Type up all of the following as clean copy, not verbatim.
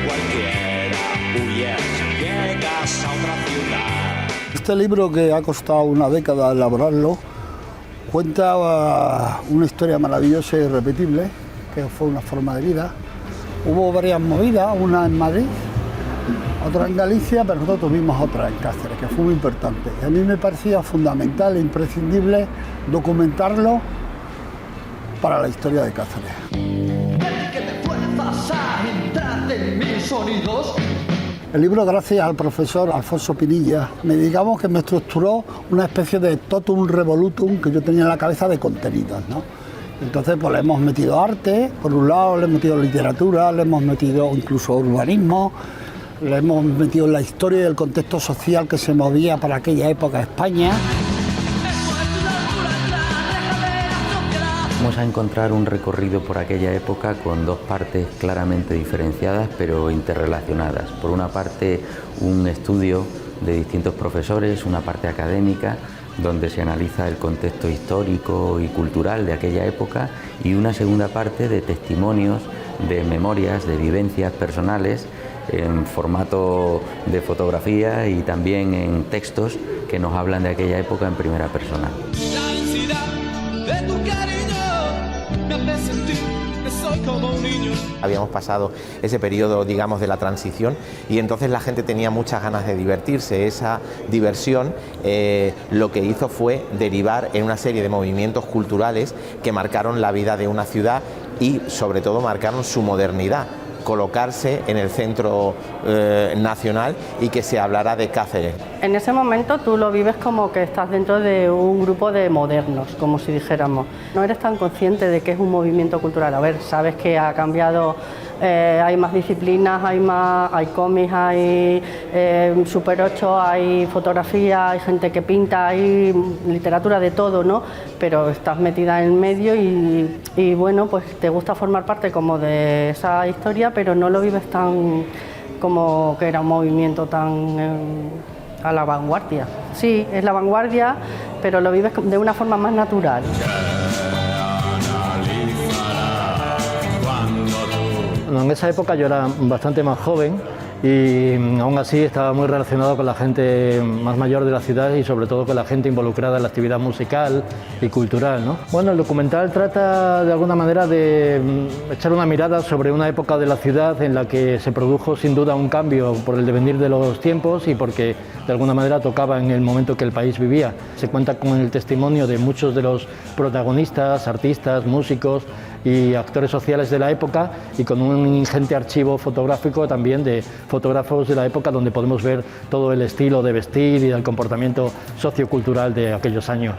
cualquiera huyes, llegas a otra ciudad. Este libro, que ha costado una década elaborarlo, cuenta una historia maravillosa e irrepetible, que fue una forma de vida. Hubo varias movidas, una en Madrid, otra en Galicia, pero nosotros tuvimos otra en Cáceres, que fue muy importante. A mí me parecía fundamental e imprescindible documentarlo para la historia de Cáceres. El libro, gracias al profesor Alfonso Pinilla, digamos que me estructuró una especie de totum revolutum que yo tenía en la cabeza de contenidos, ¿no? Entonces, pues le hemos metido arte, por un lado, le hemos metido literatura, le hemos metido incluso urbanismo, le hemos metido la historia y el contexto social que se movía para aquella época España. Vamos a encontrar un recorrido por aquella época con dos partes claramente diferenciadas pero interrelacionadas. Por una parte, un estudio de distintos profesores, una parte académica donde se analiza el contexto histórico y cultural de aquella época, y una segunda parte de testimonios, de memorias, de vivencias personales en formato de fotografía y también en textos que nos hablan de aquella época en primera persona. Habíamos pasado ese periodo, digamos, de la transición, y entonces la gente tenía muchas ganas de divertirse. Esa diversión lo que hizo fue derivar en una serie de movimientos culturales que marcaron la vida de una ciudad y sobre todo marcaron su modernidad, colocarse en el centro nacional y que se hablara de Cáceres. En ese momento tú lo vives como que estás dentro de un grupo de modernos, como si dijéramos. No eres tan consciente de que es un movimiento cultural. A ver, sabes que ha cambiado, hay más disciplinas, hay cómics, hay Super 8, hay fotografía, hay gente que pinta, hay literatura de todo, ¿no? Pero estás metida en medio y bueno, pues te gusta formar parte como de esa historia, pero no lo vives tan como que era un movimiento tan a la vanguardia. Sí, es la vanguardia, pero lo vives de una forma más natural. Bueno, en esa época yo era bastante más joven y aún así estaba muy relacionado con la gente más mayor de la ciudad y sobre todo con la gente involucrada en la actividad musical y cultural, ¿no? Bueno, el documental trata de alguna manera de echar una mirada sobre una época de la ciudad en la que se produjo sin duda un cambio por el devenir de los tiempos y porque de alguna manera tocaba en el momento que el país vivía. Se cuenta con el testimonio de muchos de los protagonistas, artistas, músicos y actores sociales de la época, y con un ingente archivo fotográfico también de fotógrafos de la época donde podemos ver todo el estilo de vestir y el comportamiento sociocultural de aquellos años.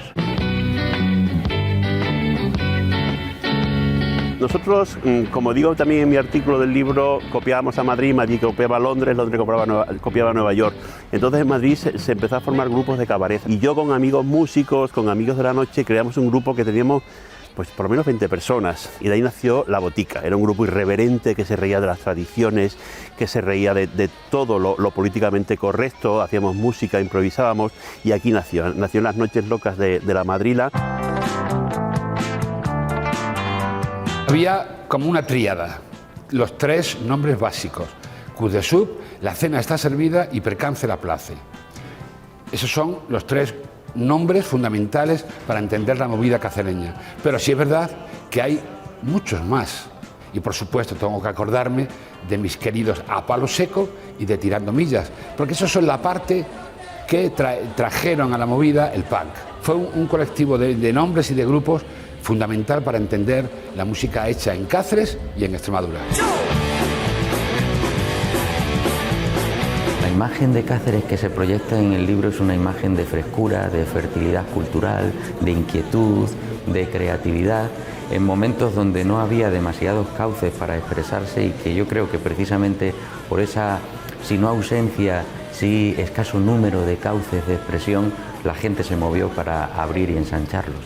Nosotros, como digo también en mi artículo del libro, copiábamos a Madrid, Madrid copiaba a Londres, Londres copiaba a Nueva York. Entonces en Madrid se empezó a formar grupos de cabaret, y yo con amigos músicos, con amigos de la noche, creamos un grupo que teníamos pues por lo menos 20 personas, y de ahí nació La Botica. Era un grupo irreverente que se reía de las tradiciones, que se reía de todo lo políticamente correcto, hacíamos música, improvisábamos, y aquí nació Las Noches Locas de la Madrila. Había como una tríada, los tres nombres básicos: coup de soup, la cena está servida y percance la place. Esos son los tres nombres fundamentales para entender la movida cacereña. Pero sí es verdad que hay muchos más. Y por supuesto tengo que acordarme de mis queridos A Palo Seco y de Tirando Millas, porque esos son la parte que trajeron a la movida el punk. Fue un colectivo de nombres y de grupos fundamental para entender la música hecha en Cáceres y en Extremadura. La imagen de Cáceres que se proyecta en el libro es una imagen de frescura, de fertilidad cultural, de inquietud, de creatividad, en momentos donde no había demasiados cauces para expresarse, y que yo creo que precisamente por esa, si no ausencia, sí escaso número de cauces de expresión, la gente se movió para abrir y ensancharlos.